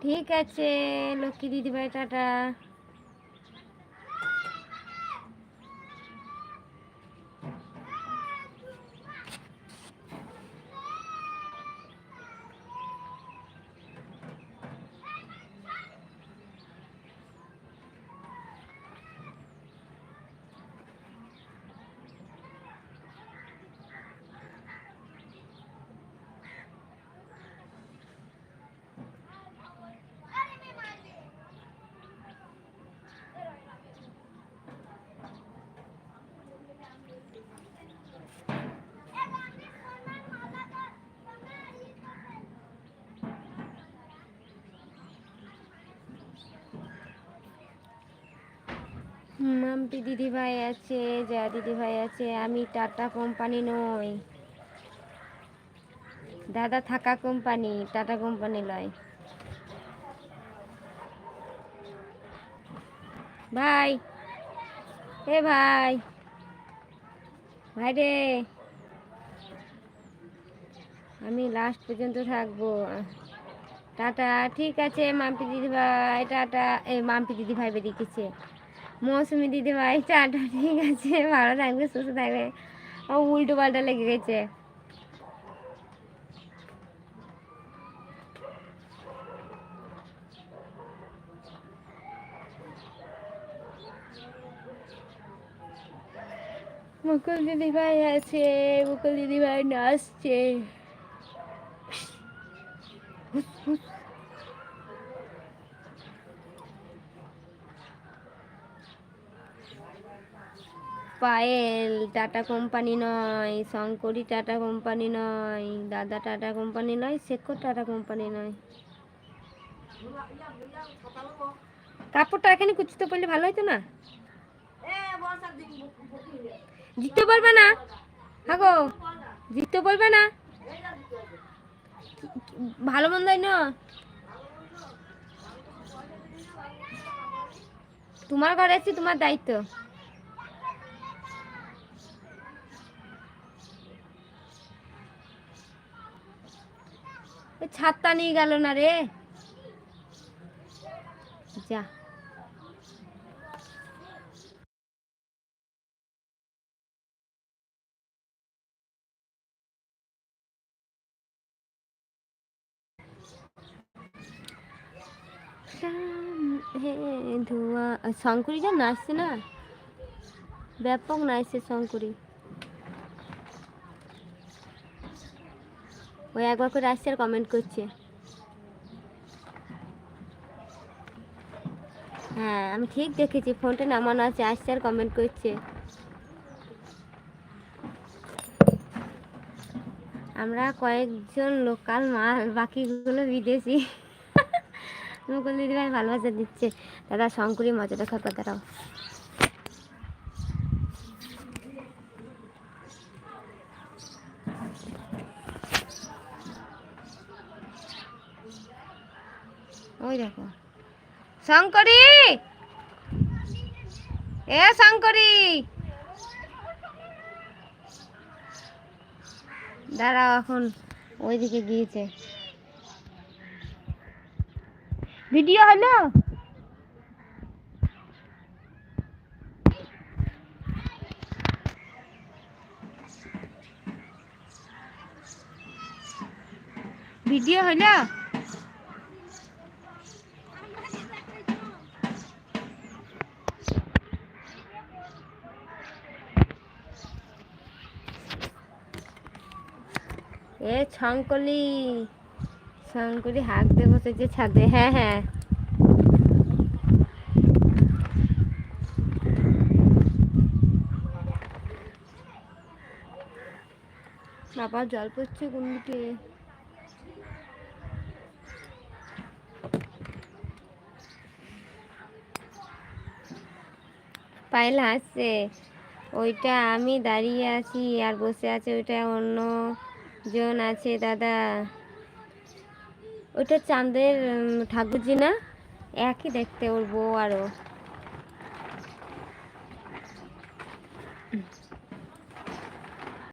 ঠিক আছে লক্ষ্মী দিদিভাই, টাটা। মাম্পি দিদিভাই আছে, জয়া দিদিভাই আছে। আমি টাটা কোম্পানি নই দাদা, থাকা কোম্পানি, টাটা কোম্পানি লয় ভাই। এ ভাই, ভাই রে, আমি লাস্ট পর্যন্ত থাকবো। টাটা। ঠিক আছে মাম্পি দিদিভাই, টাটা। মাম্পি দিদিভাই বেরিয়েছে। মৌসুমি দিদিভাই, টাটা। ঠিক আছে, ভালো থাকবে, সুস্থ থাকবে। ও উল্টো পাল্টা লেগে গেছে। মুকুল দিদিভাই আছে, মুকুল দিদিভাই নাচছে। পায়েল টাটা কোম্পানি নয়, শঙ্করী টাটা কোম্পানি নয়, দাদা টাটা কোম্পানি নয়, শেখর টাটা কোম্পানি নয়। কাপড়টা এখানে কুচিতে পড়লে ভালো হতো না? জিততে পারবে না, হাগো জিততে পারবে না। ভালো মন্দ না, তোমার ঘরে আছি, তোমার দায়িত্ব। ছাদটা নিয়ে গেল না রে, যা। ধোয়া শঙ্করী যা নাচছে না, ব্যাপক নাচছে শঙ্করী। ওই একবার করে আসছে আর কমেন্ট করছে। হ্যাঁ আমি ঠিক দেখেছি, ফোনটা নামানো আছে, আসছে আর কমেন্ট করছে। আমরা কয়েকজন লোকাল মাল, বাকিগুলো বিদেশি। মুকুল দিদিভাই ভালোবাসা দিচ্ছে। দাদা শঙ্করী মজাটা খাপা, দাঁড়াও। ওই দেখো শঙ্করী, এ শঙ্করী, দাঁড়াও, এখন ওইদিকে গিয়েছে। ভিডিও হলো, ভিডিও হলো। এ শঙ্করী, শঙ্করী হাঁকতে বসেছে ছাদে। হ্যাঁ হ্যাঁ, বাবা জল পড়ছে কোন দিকে। পায়েল হাসছে। ওইটা আমি দাঁড়িয়ে আছি আর বসে আছে, ওইটা অন্য জন আছে দাদা। ওইটা চাঁদের ঠাকুরজি না, একই দেখতে, ওর বউ আরও।